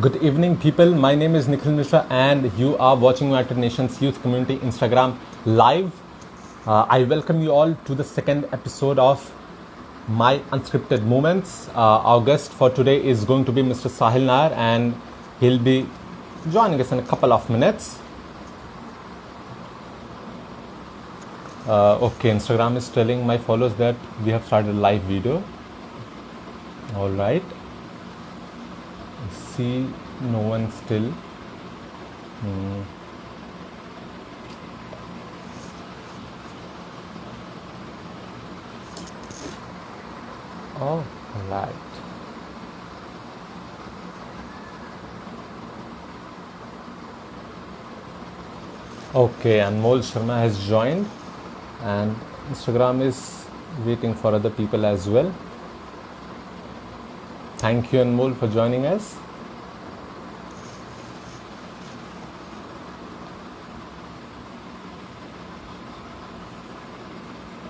Good evening, people. My name is Nikhil Mishra, and you are watching United Nations Youth Community Instagram Live. I welcome you all to the second episode of my Unscripted Moments. Our guest for today is going to be Mr. Sahil Nayar, and he'll be joining us in a couple of minutes. Okay, Instagram is telling my followers that we have started a live video. All right. See, no one still. All right. Okay, Anmol Sharma has joined, and Instagram is waiting for other people as well. Thank you, Anmol, for joining us.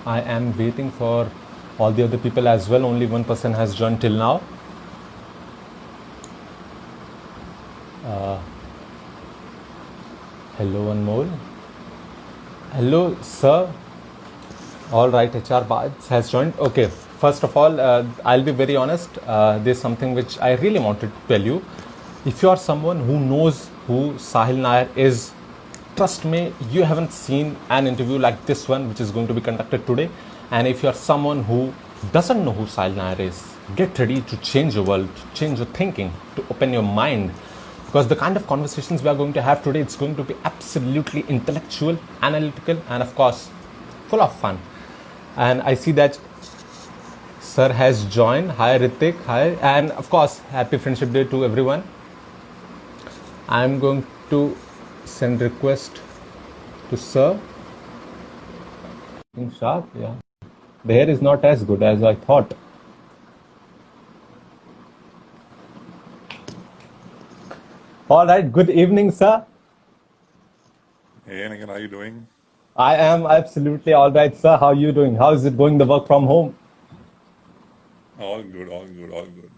I am waiting for all the other people as well. Only one person has joined till now. Hello, Anmol. Hello, sir. All right, HR Baj has joined. Okay, first of all, I'll be very honest. There's something which I really wanted to tell you. If you are someone who knows who Sahil Nayar is, trust me, you haven't seen an interview like this one, which is going to be conducted today. And if you are someone who doesn't know who Sahil Nayar is, get ready to change your world, to change your thinking, to open your mind. Because the kind of conversations we are going to have today, it's going to be absolutely intellectual, analytical, and of course, full of fun. And I see that sir has joined. Hi Ritik, hi, and of course, happy Friendship Day to everyone. I'm going to send request to sir. In sharp, yeah. The hair is not as good as I thought. All right, good evening, sir. Hey, Nikhil, how are you doing? I am absolutely all right, sir. How are you doing? How is it going, the work from home? All good, all good, all good.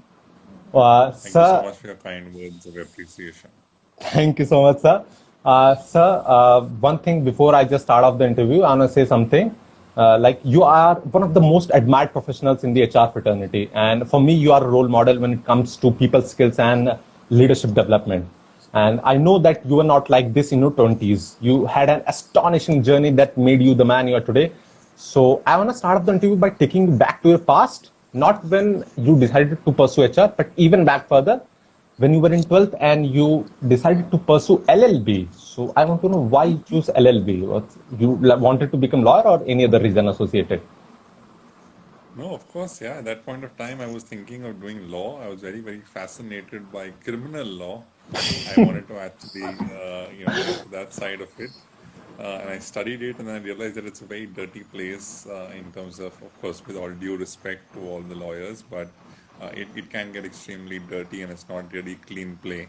Thank you so Sir, much for your kind words of appreciation. thank you so much, sir. Sir, one thing before I just start off the interview, I want to say something. Like you are one of the most admired professionals in the HR fraternity, and for me, you are a role model when it comes to people skills and leadership development. And I know that you were not like this in your 20s. You had an astonishing journey that made you the man you are today. So I want to start off the interview by taking you back to your past, not when you decided to pursue HR, but even back further when you were in 12th and you decided to pursue LLB. So I want to know why you choose LLB. You wanted to become lawyer or any other reason associated? No, of course, yeah. At that point of time, I was thinking of doing law. I was very, very fascinated by criminal law. I wanted to actually, get to that side of it. And I studied it, and I realized that it's a very dirty place in terms of course, with all due respect to all the lawyers, but it can get extremely dirty, and it's not really clean play.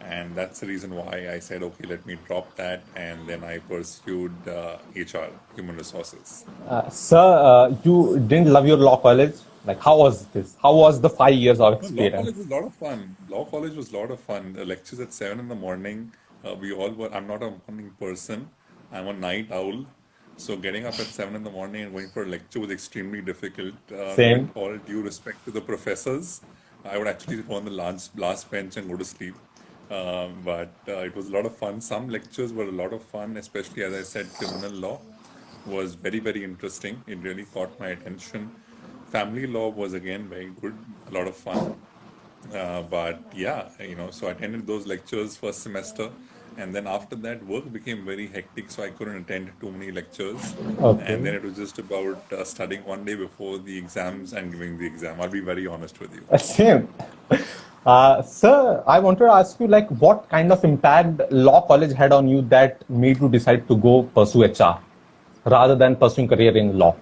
And that's the reason why I said, okay, let me drop that, and then I pursued HR, human resources. Sir, you didn't love your law college. Like, how was this? How was the 5 years of No, law experience? college was a lot of fun. Law college was a lot of fun. The lectures at 7 in the morning. We all were. I'm not a morning person. I'm a night owl. So getting up at 7 in the morning and going for a lecture was extremely difficult. With Same. all due respect to the professors, I would actually sit on the last bench and go to sleep. But it was a lot of fun. Some lectures were a lot of fun, especially as I said, criminal law was very, very interesting. It really caught my attention. Family law was again very good, a lot of fun. But yeah, so I attended those lectures first semester, and then after that, work became very hectic, so I couldn't attend too many lectures. Okay. And then it was just about studying one day before the exams and giving the exam. I'll be very honest with you. Same. Sir, I wanted to ask you, like, what kind of impact law college had on you that made you decide to go pursue HR rather than pursuing career in law?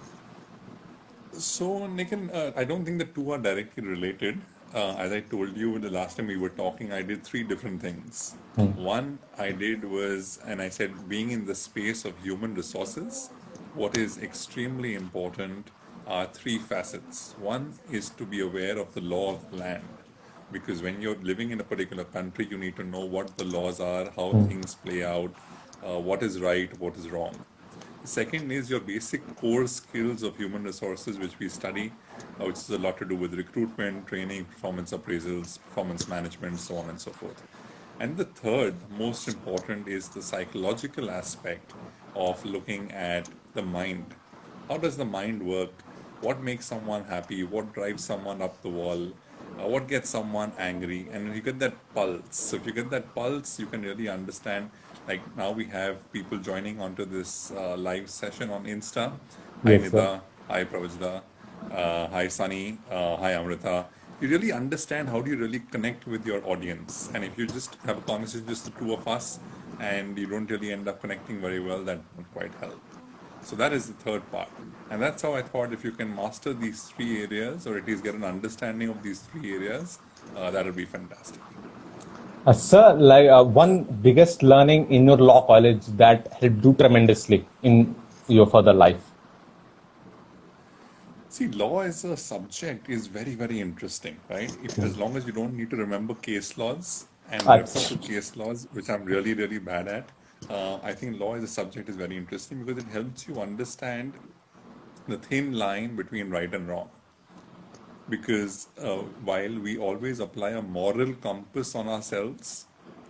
So, Nikhil, I don't think the two are directly related. As I told you the last time we were talking, I did three different things. One I did was, and I said, being in the space of human resources, what is extremely important are three facets. One is to be aware of the law of the land. Because when you're living in a particular country, you need to know what the laws are, how things play out, what is right, what is wrong. The second is your basic core skills of human resources, which we study, which is a lot to do with recruitment, training, performance appraisals, performance management, so on and so forth. And the third, most important, is the psychological aspect of looking at the mind. How does the mind work? What makes someone happy? What drives someone up the wall? What gets someone angry? And you get that pulse. So if you get that pulse, you can really understand. Like now we have people joining onto this live session on Insta. Hi Yes, sir. Nida, hi Pravajda, hi Sunny, hi Amrita. You really understand how do you really connect with your audience. And if you just have a conversation, just the two of us, and you don't really end up connecting very well, that won't quite help. So that is the third part. And that's how I thought if you can master these three areas, or at least get an understanding of these three areas, that'll be fantastic. Sir, like one biggest learning in your law college that helped you tremendously in your further life. See, law as a subject is very, very interesting, right? If as long as you don't need to remember case laws and refer to Ach- case laws, which I'm really, really bad at, I think law as a subject is very interesting because it helps you understand the thin line between right and wrong. Because while we always apply a moral compass on ourselves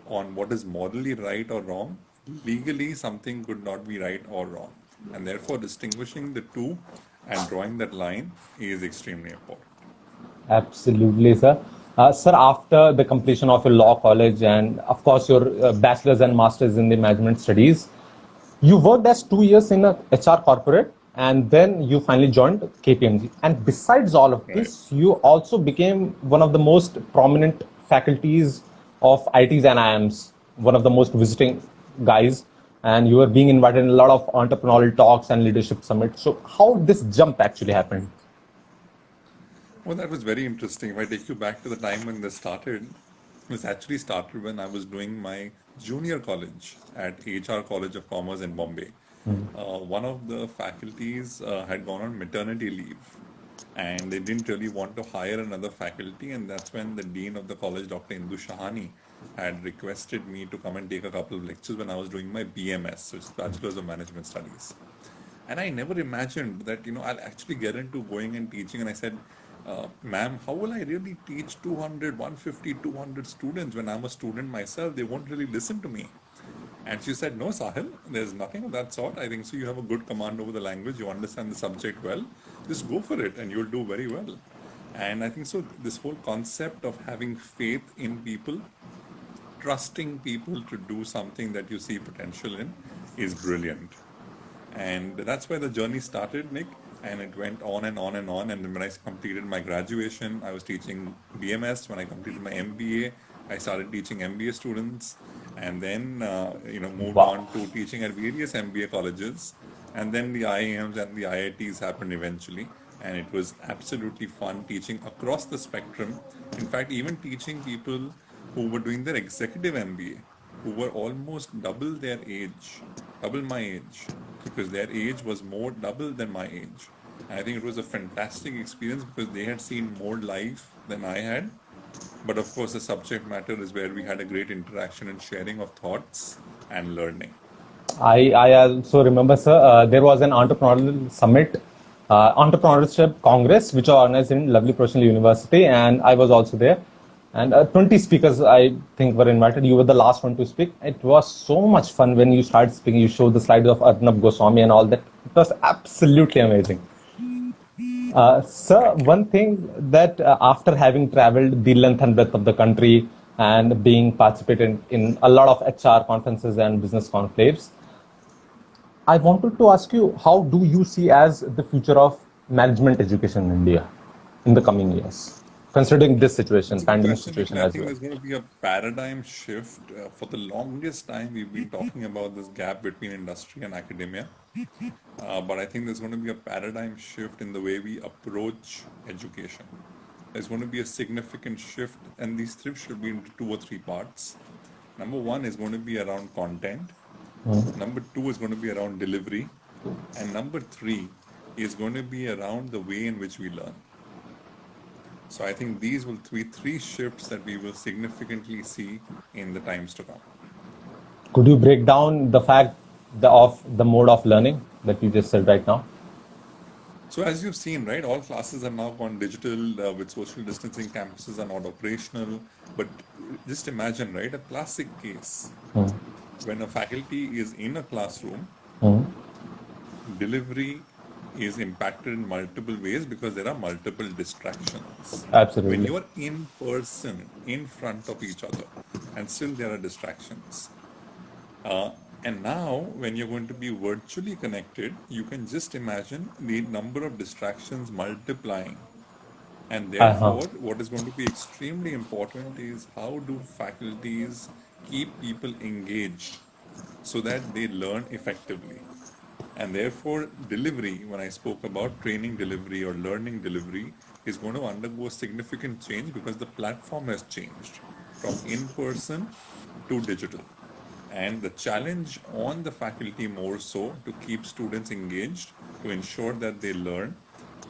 on what is morally right or wrong, legally something could not be right or wrong. And therefore, distinguishing the two and drawing that line is extremely important. Absolutely, sir. Sir, after the completion of your law college and, of course, your bachelor's and master's in the management studies, you worked as 2 years in a HR corporate and then you finally joined KPMG. And besides all of Right. this, you also became one of the most prominent faculties of ITs and IMs, one of the most visiting guys. And you were being invited in a lot of entrepreneurial talks and leadership summits. So, how this jump actually happened? Well, that was very interesting. If I take you back to the time when this started, this actually started when I was doing my junior college at HR College of Commerce in Bombay. One of the faculties had gone on maternity leave and they didn't really want to hire another faculty. And that's when the dean of the college, Dr. Indu Shahani, had requested me to come and take a couple of lectures when I was doing my BMS, which is Bachelor's of Management Studies. And I never imagined that, I'll actually get into going and teaching. And I said, ma'am, how will I really teach 200, 150, 200 students when I'm a student myself? They won't really listen to me. And she said, no, Sahil, there's nothing of that sort. I think so. You have a good command over the language. You understand the subject well. Just go for it and you'll do very well. And I think so. This whole concept of having faith in people, trusting people to do something that you see potential in is brilliant. And that's where the journey started, Nick. And it went on and on and on. And then when I completed my graduation, I was teaching BMS. When I completed my MBA, I started teaching MBA students. And then, moved Wow. on to teaching at various MBA colleges. And then the IIMs and the IITs happened eventually. And it was absolutely fun teaching across the spectrum. In fact, even teaching people who were doing their executive MBA, who were almost double their age, double my age, because their age was more double than my age. And I think it was a fantastic experience because they had seen more life than I had. But of course, the subject matter is where we had a great interaction and sharing of thoughts and learning. I also remember, sir, there was an entrepreneurial summit, entrepreneurship congress, which was organized in lovely Professional University, and I was also there. And 20 speakers, I think, were invited. You were the last one to speak. It was so much fun when you started speaking. You showed the slides of Arnab Goswami and all that. It was absolutely amazing. Sir, Thank you. one thing that after having traveled the length and breadth of the country and being participated in a lot of HR conferences and business conclaves, I wanted to ask you, how do you see as the future of management education in India in the coming years, considering this situation, That's a good pandemic question, situation Nikhil. I as think well? there's going to be a paradigm shift. For the longest time, we've been talking about this gap between industry and academia. But I think there's going to be a paradigm shift in the way we approach education. There's going to be a significant shift, and these shifts should be into two or three parts. Number one is going to be around content. Number two is going to be around delivery. And number three is going to be around the way in which we learn. So I think these will be three shifts that we will significantly see in the times to come. Could you break down the fact of the mode of learning that you just said right now? So as you've seen, right, all classes are now gone digital with social distancing. Campuses are not operational. But just imagine, right, a classic case when a faculty is in a classroom, delivery is impacted in multiple ways because there are multiple distractions. When Absolutely. you are in person, in front of each other, and still there are distractions. Uh, and now, when you're going to be virtually connected, you can just imagine the number of distractions multiplying. And Uh-huh. therefore, what is going to be extremely important is how do faculties keep people engaged so that they learn effectively. And therefore, delivery, when I spoke about training delivery or learning delivery, is going to undergo significant change because the platform has changed from in person to digital. And the challenge on the faculty more so to keep students engaged, to ensure that they learn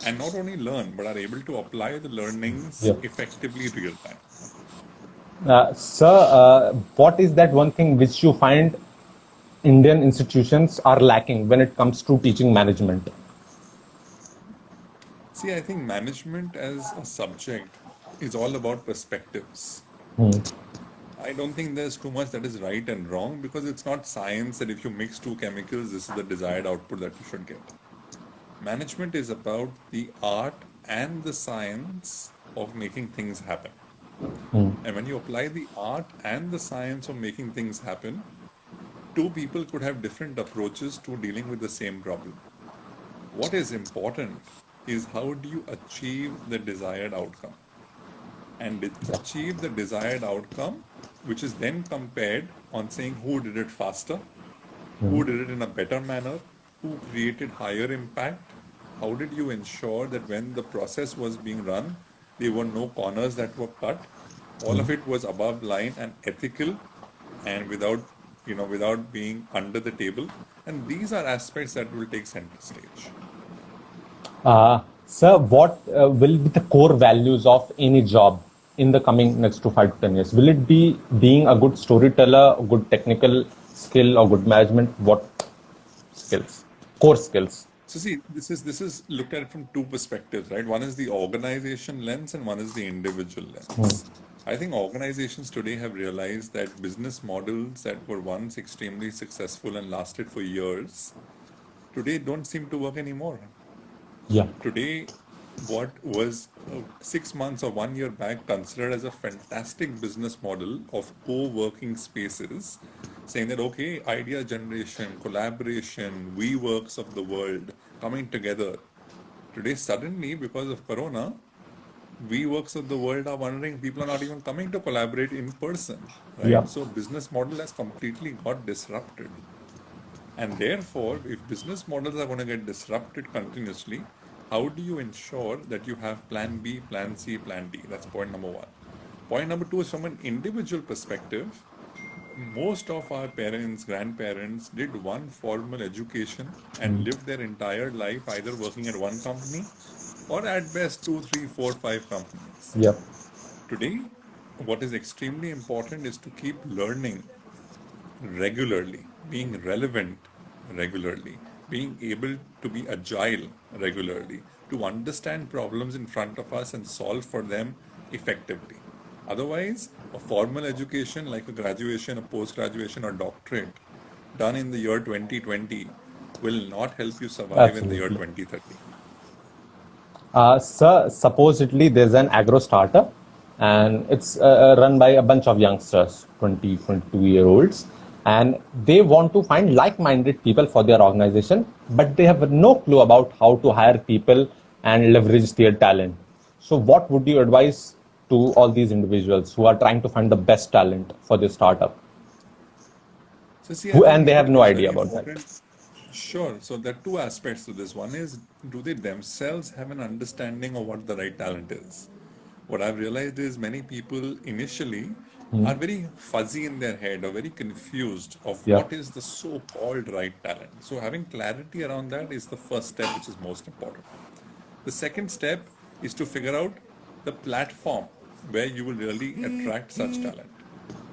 and not only learn, but are able to apply the learnings Yeah. effectively real time. Sir, what is that one thing which you find Indian institutions are lacking when it comes to teaching management? See, I think management as a subject is all about perspectives. I don't think there's too much that is right and wrong because it's not science that if you mix two chemicals, this is the desired output that you should get. Management is about the art and the science of making things happen. And when you apply the art and the science of making things happen, two people could have different approaches to dealing with the same problem. What is important is how do you achieve the desired outcome? And achieve the desired outcome, which is then compared on saying who did it faster, who did it in a better manner, who created higher impact, how did you ensure that when the process was being run, there were no corners that were cut, all of it was above line and ethical and without being under the table. And these are aspects that will take center stage. Sir, what will be the core values of any job in the coming next to 5 to 10 years? Will it be being a good storyteller, a good technical skill, or good management? What skills? Core skills. So see, this is looked at from two perspectives, right? One is the organization lens and one is the individual lens. I think organizations today have realized that business models that were once extremely successful and lasted for years, today don't seem to work anymore. Yeah. Today, what was 6 months or 1 year back considered as a fantastic business model of co-working spaces, saying that, okay, idea generation, collaboration, we works of the world coming together. Today, suddenly, because of Corona, we works of the world are wondering, people are not even coming to collaborate in person, Yeah. right? So business model has completely got disrupted. And therefore, if business models are going to get disrupted continuously, how do you ensure that you have plan B, plan C, plan D? That's point number one. Point number two is from an individual perspective, most of our parents, grandparents did one formal education and lived their entire life either working at one company or at best two, three, four, five companies. Yep. Today, what is extremely important is to keep learning regularly, being relevant regularly, being able to be agile regularly, to understand problems in front of us and solve for them effectively. Otherwise, a formal education like a graduation, a post graduation, or doctorate done in the year 2020 will not help you survive in the year Absolutely. 2030. Sir, supposedly there's an agro startup and it's run by a bunch of youngsters, 20, 22-year-olds, and they want to find like-minded people for their organization, but they have no clue about how to hire people and leverage their talent. So what would you advise to all these individuals who are trying to find the best talent for their startup, So, see, I who think and they have no it's idea very about that? important. Sure. So there are two aspects to this. One is, do they themselves have an understanding of what the right talent is? What I've realized is many people initially are very fuzzy in their head or very confused of Yeah. what is the so-called right talent. So having clarity around that is the first step, which is most important. The second step is to figure out the platform where you will really attract such talent.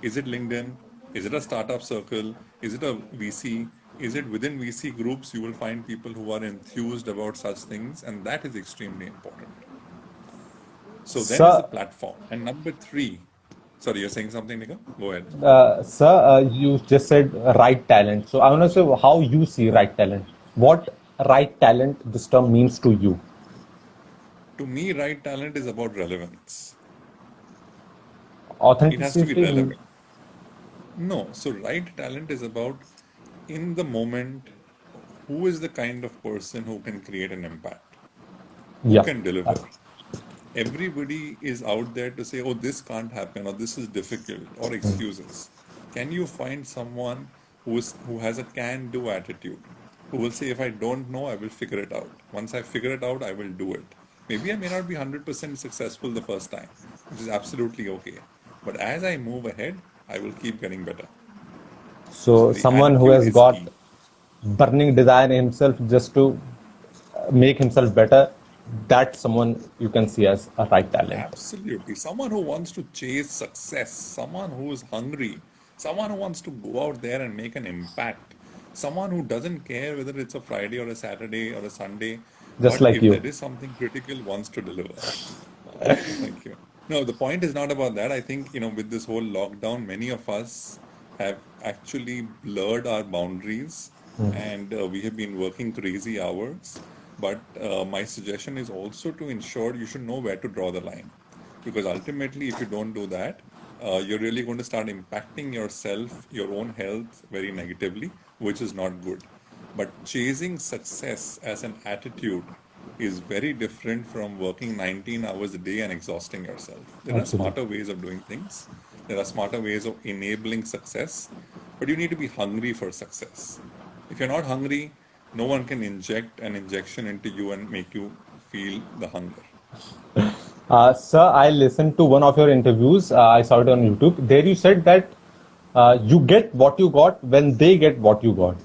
Is it LinkedIn? Is it a startup circle? Is it a VC? Is it within VC groups? You will find people who are enthused about such things, and that is extremely important. So then is the Sir, platform. And number three, sorry, you're saying something, Nika? Go ahead. sir, you just said right talent. So I want to say how you see right talent. What right talent this term means to you? To me, right talent is about relevance. It has to be Authenticity. relevant. No, so right talent is about in the moment, who is the kind of person who can create an impact, who Yeah. can deliver. Everybody is out there to say, oh, this can't happen, or this is difficult, or excuses. Can you find someone who has a can-do attitude, who will say, if I don't know, I will figure it out. Once I figure it out, I will do it. Maybe I may not be 100% successful the first time, which is absolutely okay. But as I move ahead, I will keep getting better. So So the someone who attitude has is got key. burning desire in himself just to make himself better, that's someone you can see as a right talent. Absolutely. Someone who wants to chase success, someone who is hungry, someone who wants to go out there and make an impact, someone who doesn't care whether it's a Friday or a Saturday or a Sunday, Just but like if you. there is something critical, wants to deliver. Thank you. No, the point is not about that. I think, with this whole lockdown, many of us have actually blurred our boundaries and we have been working crazy hours. But my suggestion is also to ensure you should know where to draw the line. Because ultimately, if you don't do that, you're really going to start impacting yourself, your own health very negatively, which is not good. But chasing success as an attitude is very different from working 19 hours a day and exhausting yourself. There are Absolutely. smarter ways of doing things. There are smarter ways of enabling success, but you need to be hungry for success. If you're not hungry, no one can inject an injection into you and make you feel the hunger. Sir, I listened to one of your interviews. I saw it on YouTube. There you said that you get what you got when they get what you got.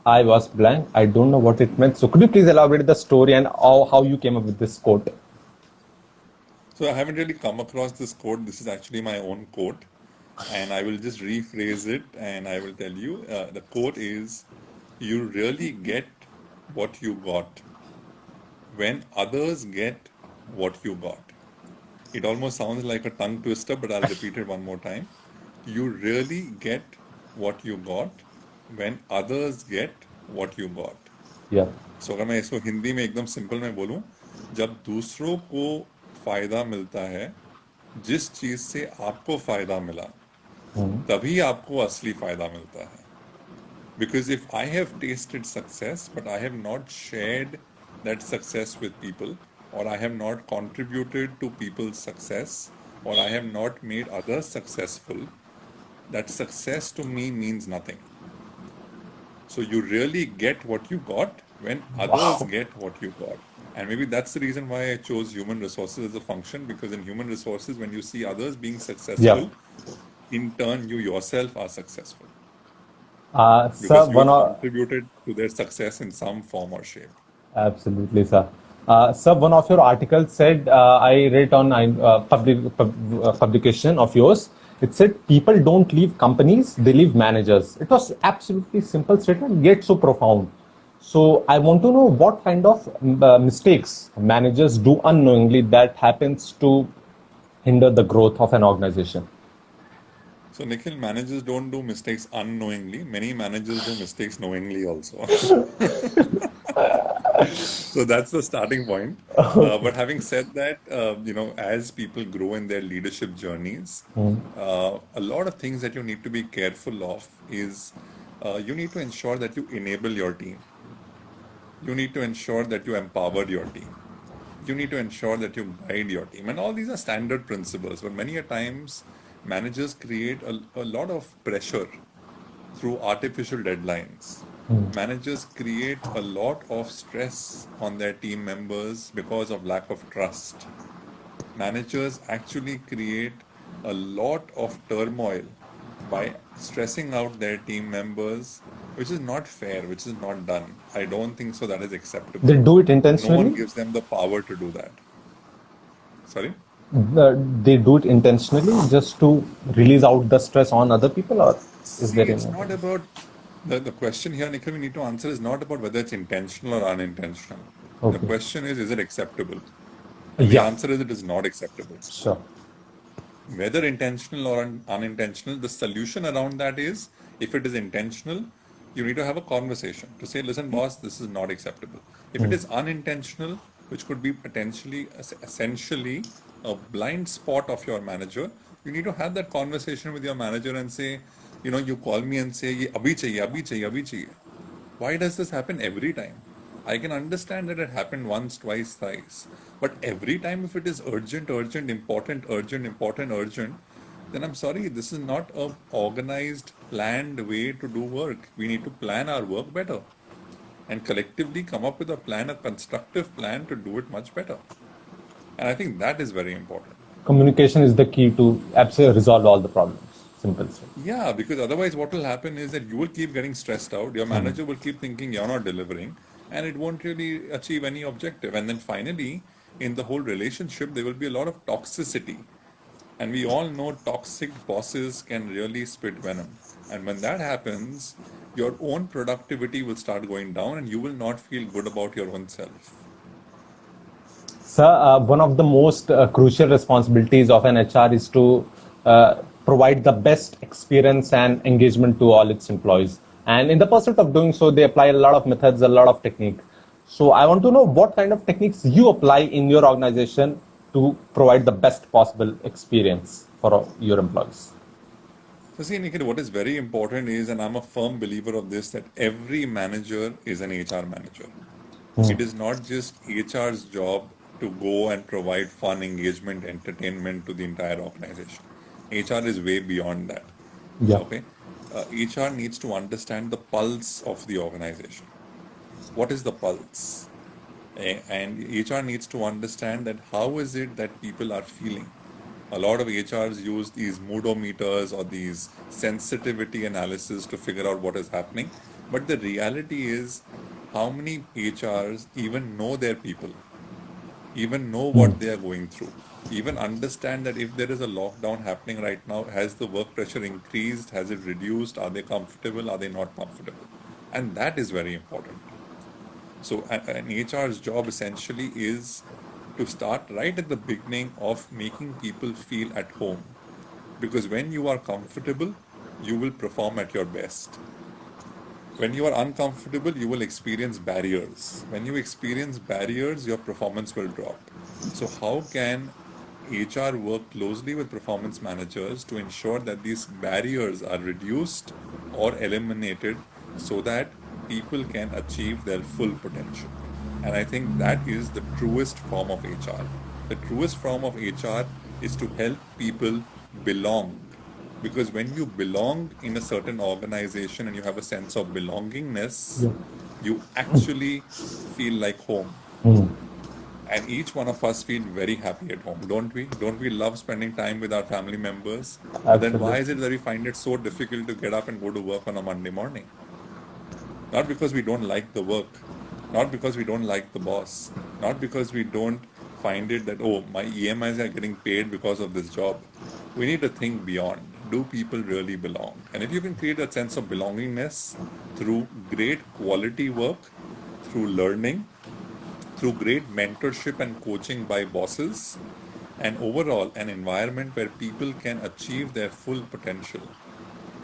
I was blank. I don't know what it meant. So could you please elaborate the story and how you came up with this quote? So I haven't really come across this quote. This is actually my own quote. And I will just rephrase it and I will tell you the quote is, you really get what you got when others get what you got. It almost sounds like a tongue twister, but I'll repeat it one more time. You really get what you got when others get what you got. Yeah. सो अगर मैं इसको हिंदी में एकदम simple में बोलूं, जब दूसरों को फायदा मिलता है जिस चीज से आपको फायदा मिला, तभी आपको असली फायदा मिलता है. Because if I have tasted success, but I have not shared that success with people, or I have not contributed to people's success, or I have not made others successful, that success to me means nothing. So you really get what you got when others Wow. get what you got. And maybe that's the reason why I chose human resources as a function, because in human resources, when you see others being Yeah. successful, in turn, you yourself are successful Sir, because you one have of contributed to their success in some form or shape. absolutely, sir. Sir, one of your articles said, I read on publication of yours. It said people don't leave companies; they leave managers. It was absolutely simple statement, yet so profound. So I want to know what kind of mistakes managers do unknowingly that happens to hinder the growth of an organization. So, Nikhil, managers don't do mistakes unknowingly. Many managers do mistakes knowingly also. So that's the starting point. But having said that, as people grow in their leadership journeys, a lot of things that you need to be careful of is you need to ensure that you enable your team. You need to ensure that you empower your team. You need to ensure that you guide your team. And all these are standard principles, but many a times managers create a lot of pressure through artificial deadlines. Managers create a lot of stress on their team members because of lack of trust. Managers actually create a lot of turmoil by stressing out their team members, which is not fair, which is not done. I don't think so that is They acceptable. do it No one intentionally. gives them the power to do that. Sorry? They do it intentionally just to release out the stress on other people, or is See, there any it's other not reason? about the question here, Nikhil, we need to answer is not about whether it's intentional or unintentional. The Okay. question is it acceptable? And the Yeah, answer is it is not acceptable. sure. Whether intentional or unintentional, the solution around that is if it is intentional, you need to have a conversation to say, listen, boss, this is not acceptable. If it is unintentional, which could be potentially, essentially, a blind spot of your manager, you need to have that conversation with your manager and say, you call me and say, "Ye abhi chahiye, abhi chahiye, abhi chahiye." Why does this happen every time? I can understand that it happened once, twice, thrice. But every time, if it is urgent, urgent, important, urgent, important, urgent, then I'm sorry, this is not a organized, planned way to do work. We need to plan our work better and collectively come up with a plan, a constructive plan to do it much better. And I think that is very important. Communication is the key to absolutely resolve all the problems. Simple. Yeah, because otherwise, what will happen is that you will keep getting stressed out. Your manager will keep thinking you're not delivering, and it won't really achieve any objective. And then finally, in the whole relationship, there will be a lot of toxicity. And we all know toxic bosses can really spit venom. And when that happens, your own productivity will start going down, and you will not feel good about your own self. So, one of the most crucial responsibilities of an HR is to provide the best experience and engagement to all its employees. And in the pursuit of doing so, they apply a lot of methods, a lot of technique. So, I want to know what kind of techniques you apply in your organization to provide the best possible experience for your employees. So, see, Nikhil, what is very important is, and I'm a firm believer of this, that every manager is an HR manager. It is not just HR's job to go and provide fun, engagement, entertainment to the entire organization. HR is way beyond that. Yeah. Okay. HR needs to understand the pulse of the organization. What is the pulse? And HR needs to understand that how is it that people are feeling. A lot of HRs use these moodometers or these sensitivity analysis to figure out what is happening. But the reality is, how many HRs even know their people, even know what they are going through, even understand that if there is a lockdown happening right now, has the work pressure increased? Has it reduced? Are they comfortable? Are they not comfortable? And that is very important. So an HR's job essentially is to start right at the beginning of making people feel at home. Because when you are comfortable, you will perform at your best. When you are uncomfortable, you will experience barriers. When you experience barriers, your performance will drop. So, how can HR work closely with performance managers to ensure that these barriers are reduced or eliminated so that people can achieve their full potential? And I think that is the truest form of HR. The truest form of HR is to help people belong, because when you belong in a certain organization and you have a sense of belongingness, Yeah. you actually feel like home. And each one of us feel very happy at home, don't we? Don't we love spending time with our family members? But then why is Absolutely. it that we find it so difficult to get up and go to work on a Monday morning? Not because we don't like the work, not because we don't like the boss, not because we don't find it that, oh, my EMIs are getting paid because of this job. We need to think beyond. Do people really belong? And if you can create a sense of belongingness through great quality work, through learning, through great mentorship and coaching by bosses, and overall an environment where people can achieve their full potential.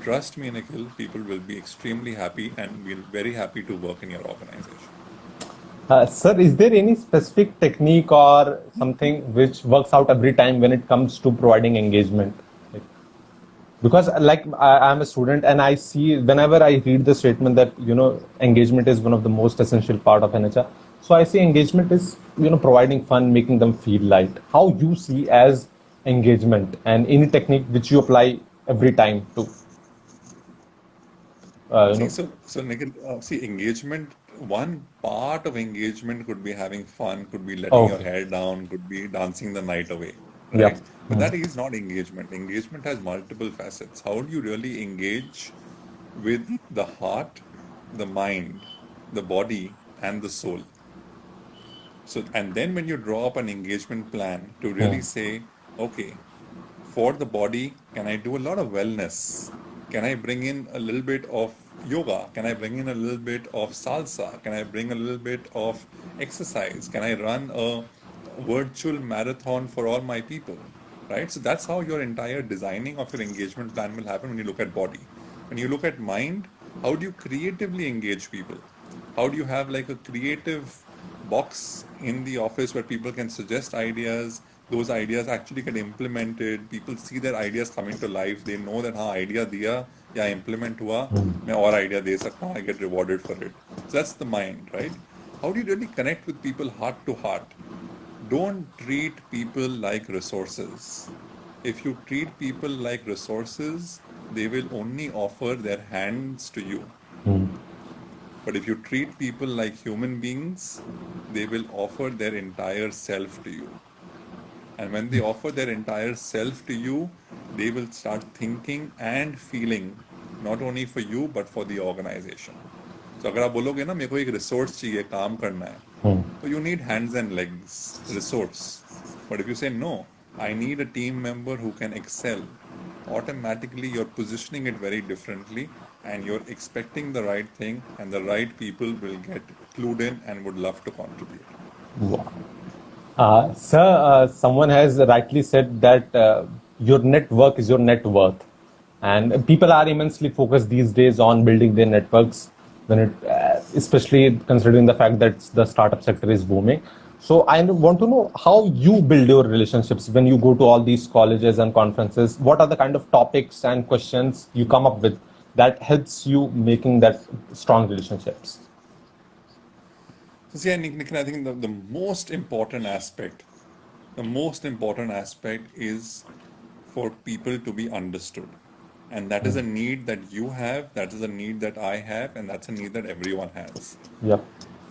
Trust me, Nikhil, people will be extremely happy and will very happy to work in your organization. Sir, is there any specific technique or something which works out every time when it comes to providing engagement? Like, because I'm a student and I see whenever I read the statement that engagement is one of the most essential part of NHR. So I see engagement is providing fun, making them feel light. How you see as engagement and any technique which you apply every time to you See, know. so Nikhil, see, engagement, one part of engagement could be having fun, could be letting your Okay. hair down, could be dancing the night away, Yep. right? But that is not engagement. Engagement has multiple facets. How do you really engage with the heart, the mind, the body, and the soul? So, and then when you draw up an engagement plan to really say, okay, for the body, can I do a lot of wellness? Can I bring in a little bit of yoga? Can I bring in a little bit of salsa? Can I bring a little bit of exercise? Can I run a virtual marathon for all my people? Right? So that's how your entire designing of your engagement plan will happen when you look at body. When you look at mind, how do you creatively engage people? How do you have like a creative box in the office where people can suggest ideas? Those ideas actually get implemented. People see their ideas coming to life. They know that हाँ idea दिया या implement हुआ मैं और idea दे सकता हूँ. I get rewarded for it. So that's the mind, right? How do you really connect with people heart to heart? Don't treat people like resources. If you treat people like resources, they will only offer their hands to you. But if you treat people like human beings, they will offer their entire self to you. And when they offer their entire self to you, they will start thinking and feeling not only for you but for the organization. So अगर आप बोलोगे ना मेरे को एक resource चाहिए काम करना है so you need hands and legs, resource. But if you say no, I need a team member who can excel, automatically you're positioning it very differently and you're expecting the right thing and the right people will get clued in and would love to contribute. Wow. Sir, someone has rightly said that your network is your net worth, and people are immensely focused these days on building their networks. When it, especially considering the fact that the startup sector is booming. So I want to know how you build your relationships when you go to all these colleges and conferences. What are the kind of topics and questions you come up with that helps you making that strong relationships? So see, Nikhil, I think the most important aspect is for people to be understood. And that is a need that you have, that is a need that I have, and that's a need that everyone has. Yep.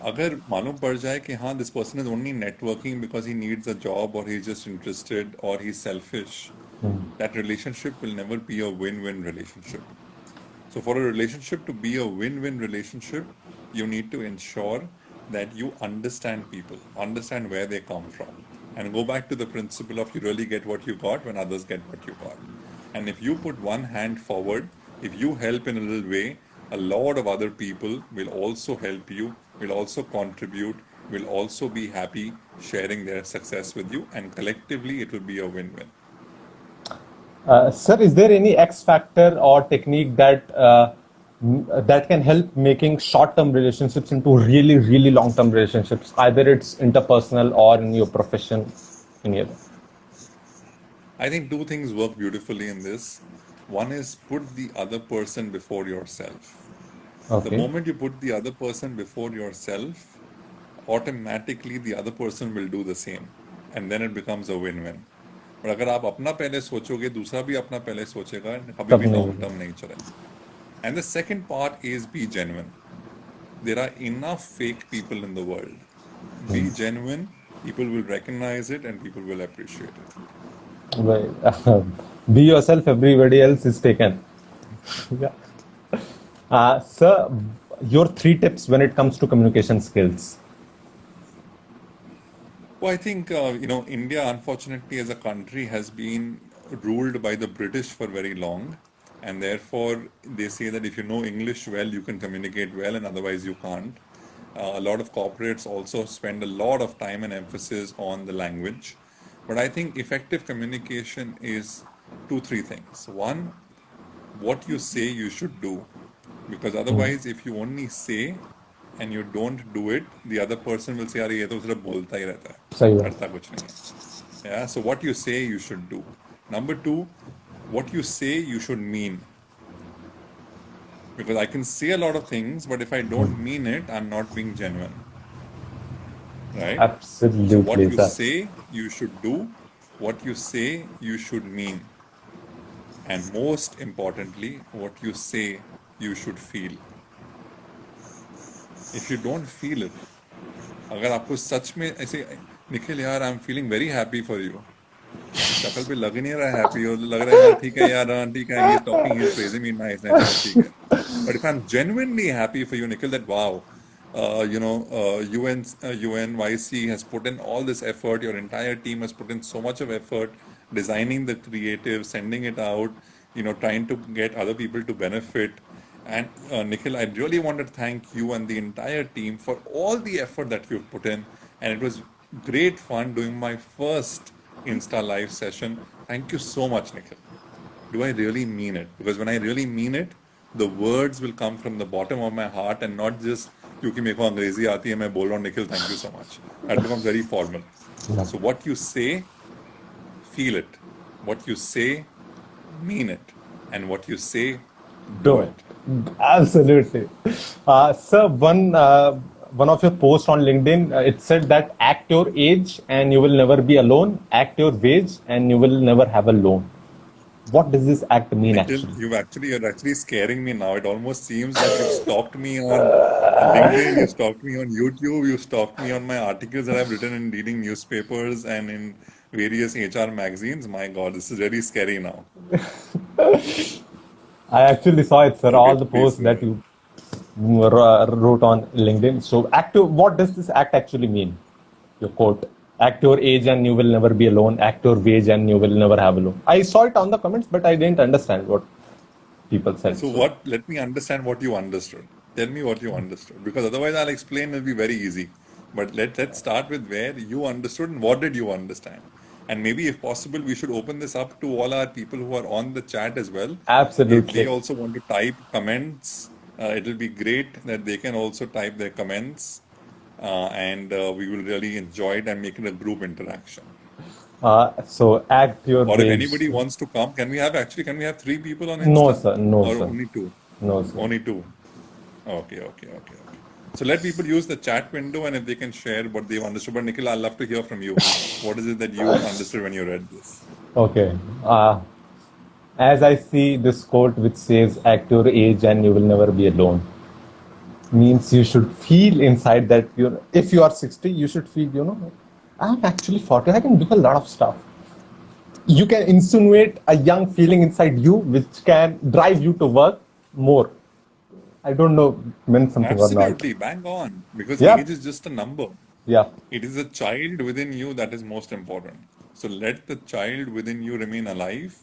अगर मालूम पड़ जाए कि हाँ this person is only networking because he needs a job or he's just interested or he's selfish, that relationship will never be a win-win relationship. So for a relationship to be a win-win relationship, you need to ensure that you understand people, understand where they come from, and go back to the principle of you really get what you got when others get what you got. And if you put one hand forward, if you help in a little way, a lot of other people will also help you, will also contribute, will also be happy sharing their success with you, and collectively it will be a win-win. Sir, is there any X factor or technique that that can help making short-term relationships into really, really long-term relationships? Either it's interpersonal or in your profession, any other. I think two things work beautifully in this. One is put the other person before yourself. The Okay. moment you put the other person before yourself, automatically the other person will do the same. And then it becomes a win-win. But अगर आप अपना पहले सोचोगे दूसरा भी अपना पहले सोचेगा कभी तब भी नहीं long होगा. term नहीं चलेगा. And the second part is be genuine. There are enough fake people in the world. Be genuine, people will recognize it and people will appreciate it. Well, be yourself. Everybody else is taken. Yeah. Sir, your 3 tips when it comes to communication skills. Well, I think, India, unfortunately, as a country, has been ruled by the British for very long. And therefore, they say that if you know English well, you can communicate well, and otherwise, you can't. A lot of corporates also spend a lot of time and emphasis on the language. But I think effective communication is two, three things. One, what you say you should do. Because otherwise, if you only say and you don't do it, the other person will say, अरे ये तो सिर्फ बोलता ही रहता है, सही बात. करता कुछ नहीं है. Yeah, so what you say you should do. Number two, what you say you should mean. Because I can say a lot of things, but if I don't mean it, I'm not being genuine. Right? So what Absolutely, you sir. say you should do, what you say you should mean. And most importantly, what you say you should feel. If you don't feel it, अगर आपको सच में ऐसे निखिल यार I am feeling very happy for you शक्ल पे लग ही नहीं रहा है हैप्पी और लग रहा है हाँ ठीक है यार हाँ ठीक है he is talking he is praising me nice है चलो ठीक है but if I am genuinely happy for you Nikhil that wow UNYC has put in all this effort, your entire team has put in so much of effort, designing the creative, sending it out, trying to get other people to benefit. And Nikhil, I really want to thank you and the entire team for all the effort that you've put in. And it was great fun doing my first Insta Live session. Thank you so much, Nikhil. Do I really mean it? Because when I really mean it, the words will come from the bottom of my heart and not just क्योंकि मेरे को अंग्रेजी आती है मैं बोल रहा हूँ Nikhil thank you so much. That becomes very formal. Yeah. So what you say, feel it. What you say, mean it. And what you say, do it. Absolutely. Sir, one of your posts on LinkedIn, it said that act your age and you will never be alone. Act your wage and you will never have a loan. What does this act mean Nikhil, actually? you're actually scaring me now. It almost seems like you've stalked me on LinkedIn, you stalked me on YouTube, you stalked me on my articles that I've written in leading newspapers and in various HR magazines. My God, this is very scary now. I actually saw it, sir. Okay, All the please posts go that ahead. you wrote on LinkedIn. So, what does this act actually mean? Your quote: "Act your age and you will never be alone. Act your wage and you will never have a loan." I saw it on the comments, but I didn't understand what people said. So So, let me understand what you understood. Tell me what you understood, because otherwise I'll explain, it'll be very easy. But let's start with where you understood and what did you understand. And maybe if possible, we should open this up to all our people who are on the chat as well. If they absolutely. also want to type comments, it'll be great that they can also type their comments. And we will really enjoy it and make it a group interaction. So, act your Or if wage. anybody wants to come, can we have three people on No, Insta? sir. No, Or sir. only two? No, sir. Only two. Okay. So let people use the chat window and if they can share what they've understood. But Nikhil, I'd love to hear from you. What is it that you understood when you read this? Okay. As I see this quote which says, "Act your age and you will never be alone," means you should feel inside that if you are 60, you should feel, I'm actually 40. I can do a lot of stuff. You can insinuate a young feeling inside you which can drive you to work more. I don't know meant something or not. Absolutely, bang on. Because Yeah. age is just a number. Yeah. It is the child within you that is most important. So let the child within you remain alive.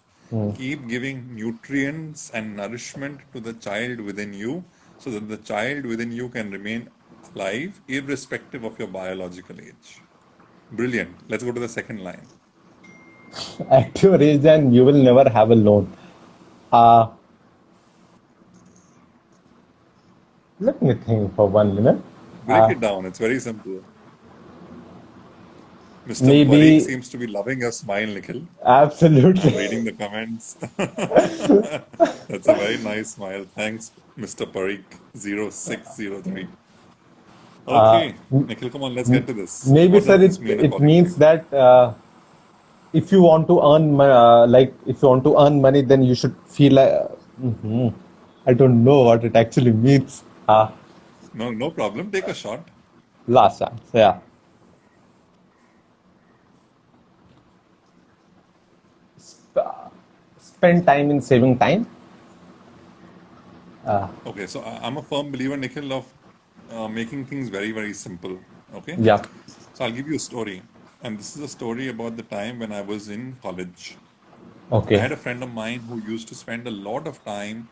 Keep giving nutrients and nourishment to the child within you so that the child within you can remain alive irrespective of your biological age. Brilliant. Let's go to the second line. At your age and you will never have a loan. Uh, Let me think for 1 minute. Break it down. It's very simple. Mr. Parikh Maybe, seems to be loving your smile, Nikhil. I'm absolutely. reading the comments. That's a very nice smile. Thanks, Mr. Parikh 0603. Okay, Nikhil, come on, let's get to this. Maybe, What sir, does this mean it according to means you? that if you want to earn, if you want to earn money, then you should feel like, I don't know what it actually means. No problem. Take a shot. Last chance, yeah. Spend time in saving time. Okay, so I'm a firm believer, Nikhil, of making things very, very simple. Okay, Yeah. so I'll give you a story. And this is a story about the time when I was in college. I Okay. had a friend of mine who used to spend a lot of time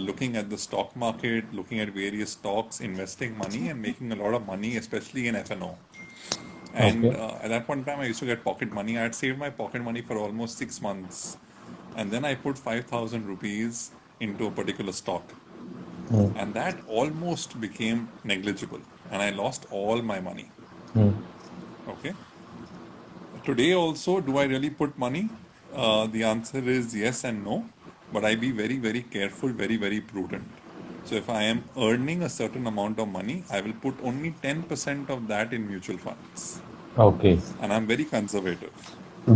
looking at the stock market, looking at various stocks, investing money, and making a lot of money, especially in F&O. And Okay. at that point in time, I used to get pocket money. I had saved my pocket money for almost 6 months. And then I put 5,000 rupees into a particular stock. And that almost became negligible. And I lost all my money. Okay. Today also, do I really put money? The answer is yes and no, but I be very, very careful, very, very prudent. So if I am earning a certain amount of money, I will put only 10% of that in mutual funds. Okay. And I'm very conservative.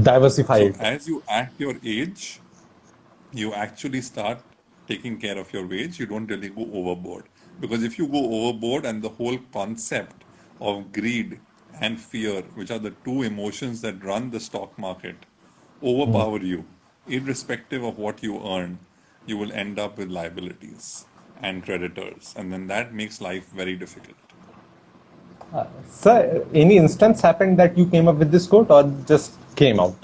Diversify So it. as you act your age, you actually start taking care of your wage. You don't really go overboard. Because if you go overboard and the whole concept of greed and fear, which are the two emotions that run the stock market, overpower you, irrespective of what you earn, you will end up with liabilities and creditors. And then that makes life very difficult. Sir, any instance happened that you came up with this quote or just came out?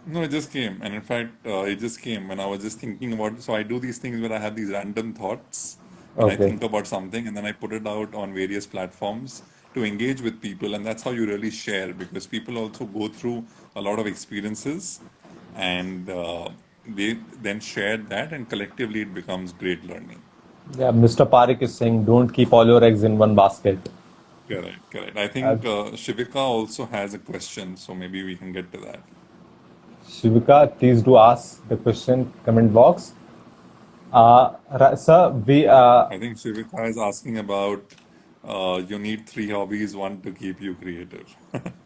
No, it just came. And in fact, it just came when I was just thinking about. So I do these things where I have these random thoughts when I Okay. think about something, and then I put it out on various platforms to engage with people. And that's how you really share, because people also go through a lot of experiences, and they then share that, and collectively it becomes great learning. Yeah, Mr. Parik is saying, don't keep all your eggs in one basket. Correct, correct. I Uh, think Shivika also has a question, so maybe we can get to that. Shivika, please do ask the question comment box. Sir, I think Shivika is asking about you need three hobbies, one to keep you creative.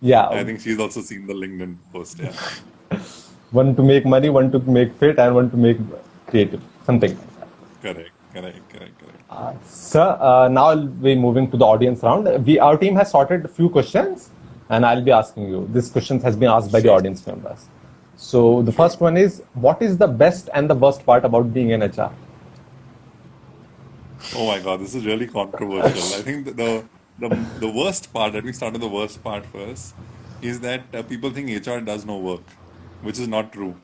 yeah, I think she's also seen the LinkedIn post, yeah. one to make money, one to make fit, and one to make creative, something like that. Correct, correct, correct, correct. Sir, now I'll be moving to the audience round. Our team has sorted a few questions, and I'll be asking you. This question has been asked by the Sure, audience members. So the sure. first one is, what is the best and the worst part about being an HR? Oh my God, this is really controversial. I think that the worst part, let me start with the worst part first, is that people think HR does no work, which is not true.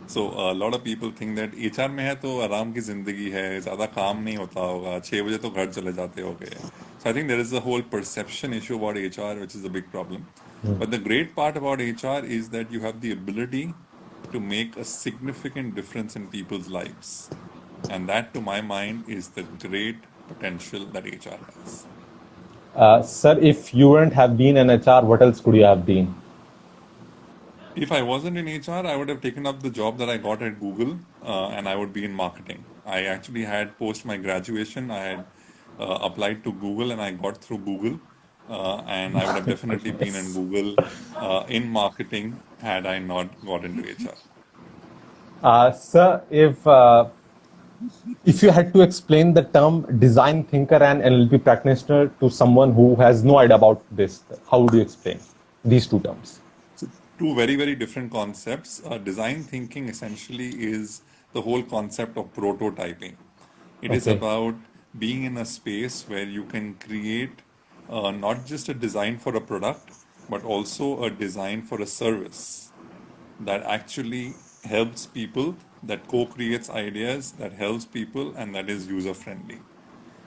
So a lot of people think that HR में है तो आराम की जिंदगी है, ज्यादा काम नहीं होता होगा, 6 बजे तो घर चले जाते होगे. So I think there is a whole perception issue about HR, which is a big problem. But the great part about HR is that you have the ability to make a significant difference in people's lives. And that, to my mind, is the great potential that HR has. Sir, if you wouldn't have been an HR, what else could you have been? If I wasn't in HR, I would have taken up the job that I got at Google, and I would be in marketing. I actually had post my graduation, I had applied to Google, and I got through Google, and I would have definitely been in Yes. Google in marketing had I not got into HR. Sir, if you had to explain the term design thinker and NLP practitioner to someone who has no idea about this, how would you explain these two terms? So two very, very different concepts. Design thinking essentially is the whole concept of prototyping. It is Okay. about being in a space where you can create not just a design for a product, but also a design for a service that actually helps people, that co-creates ideas, that helps people, and that is user-friendly.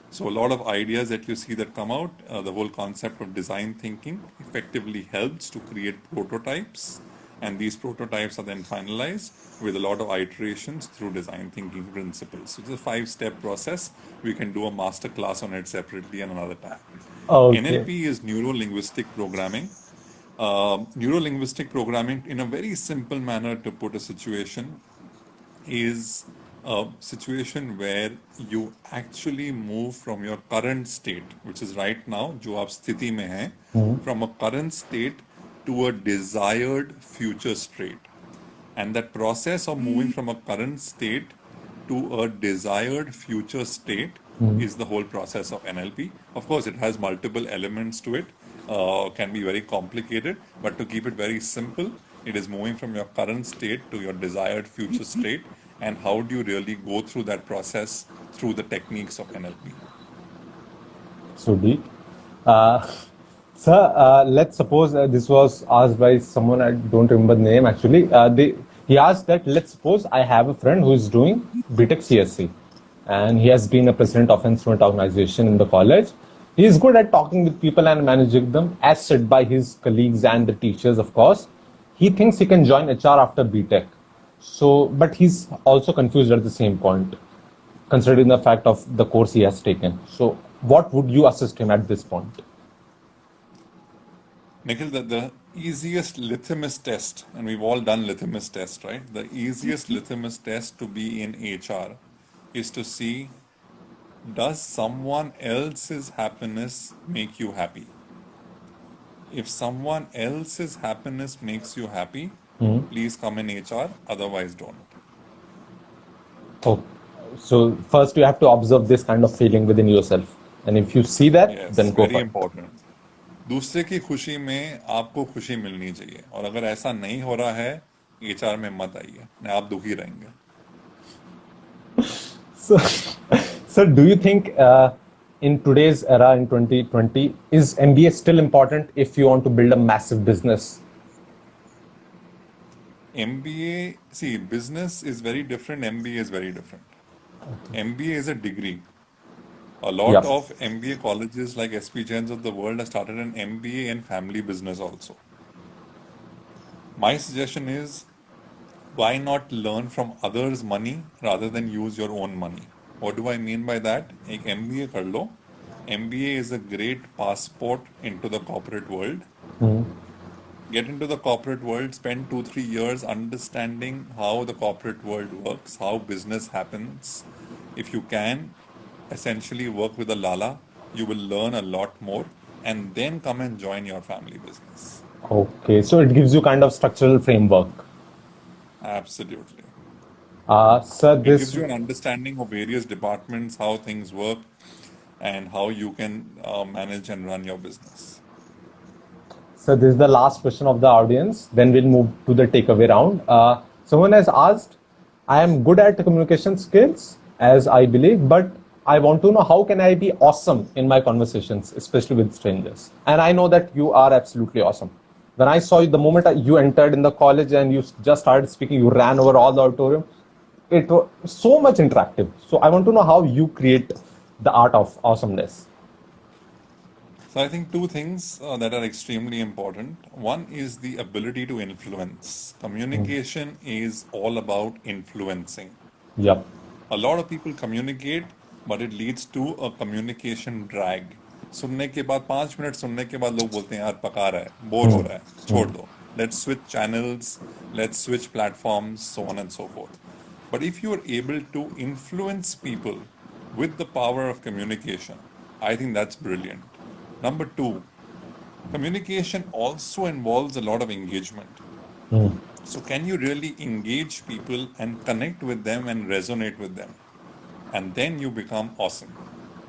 So a lot of ideas that you see that come out, the whole concept of design thinking effectively helps to create prototypes, and these prototypes are then finalized with a lot of iterations through design thinking principles. So it's a 5-step process. We can do a master class on it separately another time. Okay. NLP is neuro-linguistic programming. Neuro-linguistic programming, in a very simple manner to put a situation, is a situation where you actually move from your current state, which is right now, जो आप स्थिति में हैं, from a current state to a desired future state. And that process of moving from a current state to a desired future state is the whole process of NLP. Of course, it has multiple elements to it, can be very complicated, but to keep it very simple, it is moving from your current state to your desired future state. And how do you really go through that process through the techniques of NLP? So deep. Uh, Sir, let's suppose this was asked by someone, I don't remember the name actually. He asked that, let's suppose I have a friend who is doing BTech CSC and he has been a president of an instrument organization in the college. He is good at talking with people and managing them, as said by his colleagues and the teachers, of course. He thinks he can join HR after BTech. So, but he's also confused at the same point, considering the fact of the course he has taken. So, what would you assist him at this point? Nikhil, the easiest litmus test, and we've all done litmus test, right? The easiest litmus test to be in HR is to see, does someone else's happiness make you happy? If someone else's happiness makes you happy, please come in HR, otherwise don't. Oh, so first you have to observe this kind of feeling within yourself, and if you see that, Yes, then go very for it. important. दूसरे की खुशी में आपको खुशी मिलनी चाहिए, और अगर ऐसा नहीं हो रहा है, HR में मत आइए, नहीं आप दुखी रहेंगे. So, so do you think in today's era, in 2020, is MBA still important if you want to build a massive business? MBA, see, business is very different, MBA is very different. MBA is a degree. A lot Yep. of MBA colleges like SP Jains of the world have started an MBA in family business also. My suggestion is, why not learn from others' money rather than use your own money? What do I mean by that? एक MBA कर लो. MBA is a great passport into the corporate world. Get into the corporate world, spend 2-3 years understanding how the corporate world works, how business happens. If you can, essentially work with a Lala, you will learn a lot more, and then come and join your family business. Okay, so it gives you kind of structural framework. Absolutely. Sir, It gives this you an understanding of various departments, how things work, and how you can manage and run your business. So this is the last question of the audience. Then we'll move to the takeaway round. Someone has asked, I am good at communication skills, as I believe, but I want to know how can I be awesome in my conversations, especially with strangers. And I know that you are absolutely awesome. When I saw you, the moment you entered in the college and you just started speaking, you ran over all the auditorium. It was so much interactive. So I want to know how you create the art of awesomeness. So I think two things that are extremely important. One is the ability to influence. Communication is all about influencing. Yep. A lot of people communicate, but it leads to a communication drag. सुनने के बाद 5 minute सुनने के बाद लोग बोलते हैं यार पका रहा है, बोर हो रहा है, छोड़ दो. Let's switch channels, let's switch platforms, so on and so forth. But if you are able to influence people with the power of communication, I think that's brilliant. Number two, communication also involves a lot of engagement. So can you really engage people and connect with them and resonate with them? And then you become awesome.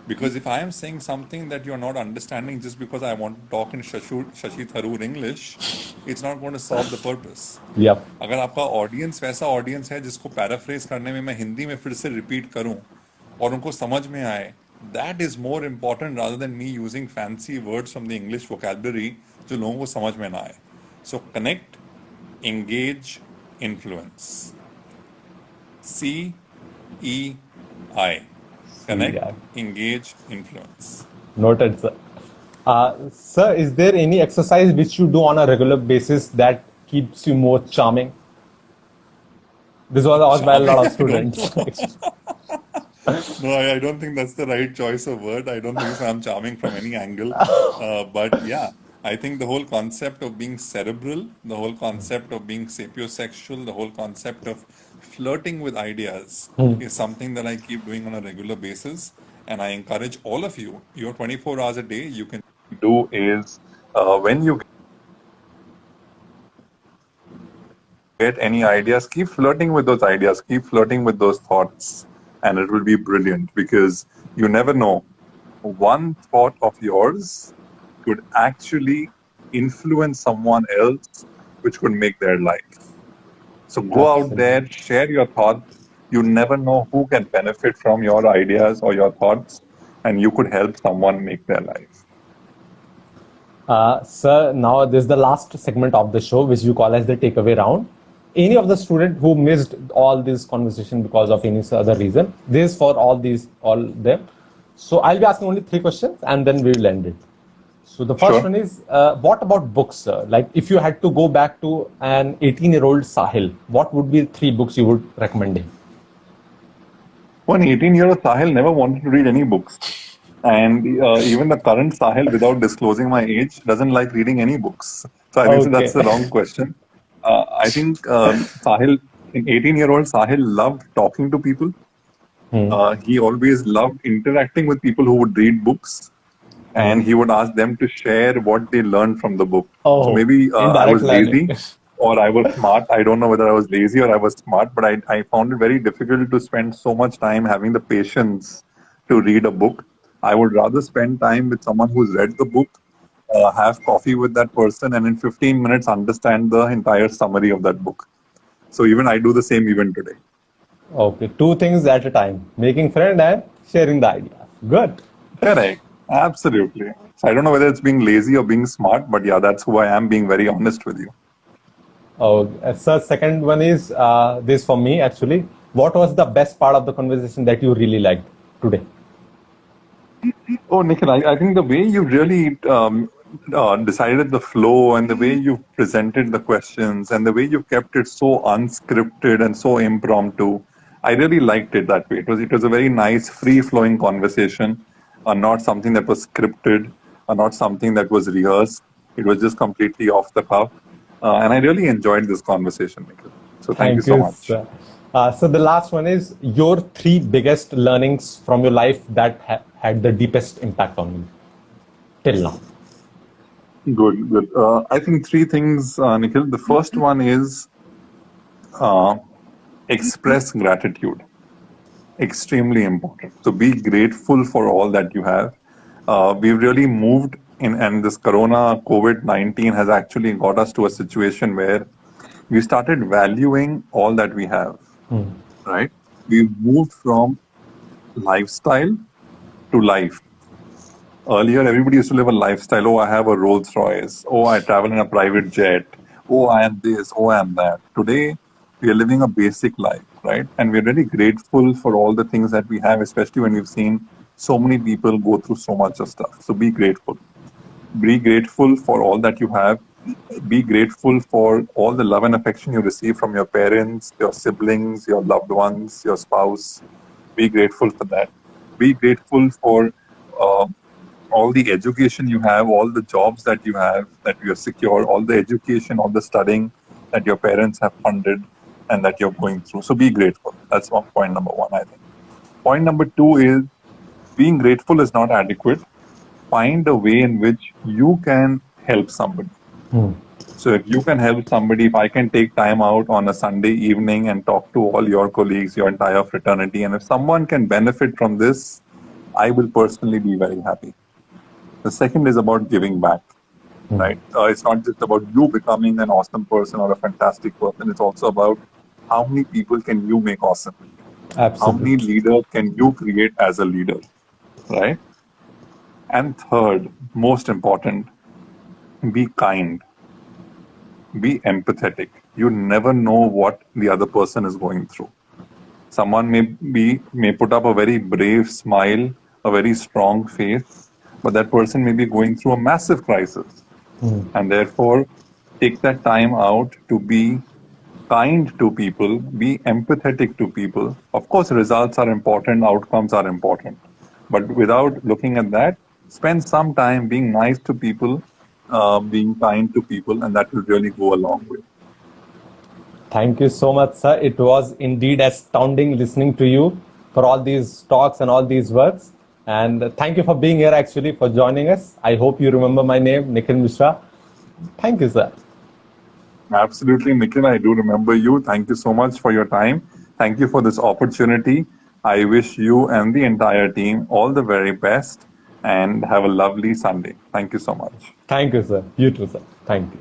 Because if I am saying something that you're not understanding just because I want to talk in Shashi Tharoor English, it's not going to solve the purpose. Yep. अगर आपका audience वैसा audience है जिसको paraphrase करने में मैं हिंदी में फिर से रिपीट करूं और उनको समझ में आए, that is more important rather than me using fancy words from the English vocabulary जो लोगों को समझ में ना आए. सो connect, engage, influence. CEI. Connect, engage, influence. Noted, sir. Sir, is there any exercise which you do on a regular basis that keeps you more charming? This was asked by a lot of students. No, I don't think that's the right choice of word. I don't think so. I'm charming from any angle. But yeah, I think the whole concept of being cerebral, the whole concept of being sapiosexual, the whole concept of flirting with ideas is something that I keep doing on a regular basis. And I encourage all of you, your 24 hours a day, you can do is when you get any ideas, keep flirting with those ideas, keep flirting with those thoughts, and it will be brilliant because you never know. One thought of yours could actually influence someone else, which could make their life. So go out there, share your thoughts. You never know who can benefit from your ideas or your thoughts, and you could help someone make their life. Sir, now this is the last segment of the show, which you call as the takeaway round. Any of the student who missed all this conversation because of any other reason, this is for all them. So I'll be asking only 3 questions and then we will end it. So the first one is, what about books, sir? Like if you had to go back to an 18-year-old Sahil, what would be 3 books you would recommend him? One 18-year-old Sahil never wanted to read any books. And even the current Sahil, without disclosing my age, doesn't like reading any books. So I think that's the wrong question. I think Sahil, 18-year-old Sahil loved talking to people. He always loved interacting with people who would read books. And he would ask them to share what they learned from the book. So maybe I was lazy or I was smart. I don't know whether I was lazy or I was smart, but I found it very difficult to spend so much time having the patience to read a book. I would rather spend time with someone who's read the book, have coffee with that person, and in 15 minutes understand the entire summary of that book. So even I do the same even today. Okay, 2 things at a time, making friend and sharing the idea. Good. Correct. Absolutely. So I don't know whether it's being lazy or being smart, but yeah, that's who I am, being very honest with you. Oh, sir, second one is this for me actually. What was the best part of the conversation that you really liked today? Oh, Nikhil, I think the way you really decided the flow and the way you presented the questions and the way you kept it so unscripted and so impromptu, I really liked it that way. It was a very nice, free flowing conversation, not something that was scripted, not something that was rehearsed. It was just completely off the cuff, and I really enjoyed this conversation, Nikhil. So thank you Thank so you, much. sir. So the last one is your three biggest learnings from your life that had the deepest impact on you till now. Good, good. I think three things, Nikhil. The first one is uh, express gratitude. Extremely important. So be grateful for all that you have. We've really moved in, and this Corona COVID-19 has actually got us to a situation where we started valuing all that we have, right? We've moved from lifestyle to life. Earlier, everybody used to live a lifestyle. Oh, I have a Rolls Royce. Oh, I travel in a private jet. Oh, I am this. Oh, I am that. Today, we are living a basic life, right? And we're really grateful for all the things that we have, especially when we've seen so many people go through so much of stuff. So be grateful. Be grateful for all that you have. Be grateful for all the love and affection you receive from your parents, your siblings, your loved ones, your spouse. Be grateful for that. Be grateful for uh, all the education you have, all the jobs that you have, that you're secure, all the education, all the studying that your parents have funded and that you're going through. So be grateful. That's point number one, I think. Point number two is being grateful is not adequate. Find a way in which you can help somebody. So if you can help somebody, if I can take time out on a Sunday evening and talk to all your colleagues, your entire fraternity, and if someone can benefit from this, I will personally be very happy. The second is about giving back, right? It's not just about you becoming an awesome person or a fantastic person. It's also about how many people can you make awesome? How many Absolutely. leaders can you create as a leader, right? And third, most important, be kind, be empathetic. You never know what the other person is going through. Someone may put up a very brave smile, a very strong face, but that person may be going through a massive crisis. And therefore, take that time out to be kind to people, be empathetic to people. Of course, results are important, outcomes are important. But without looking at that, spend some time being nice to people, being kind to people, and that will really go a long way. Thank you so much, sir. It was indeed astounding listening to you for all these talks and all these words. And thank you for being here, actually, for joining us. I hope you remember my name, Nikhil Mishra. Thank you, sir. Absolutely, Nikhil. I do remember you. Thank you so much for your time. Thank you for this opportunity. I wish you and the entire team all the very best and have a lovely Sunday. Thank you so much. Thank you, sir. You too, sir. Thank you.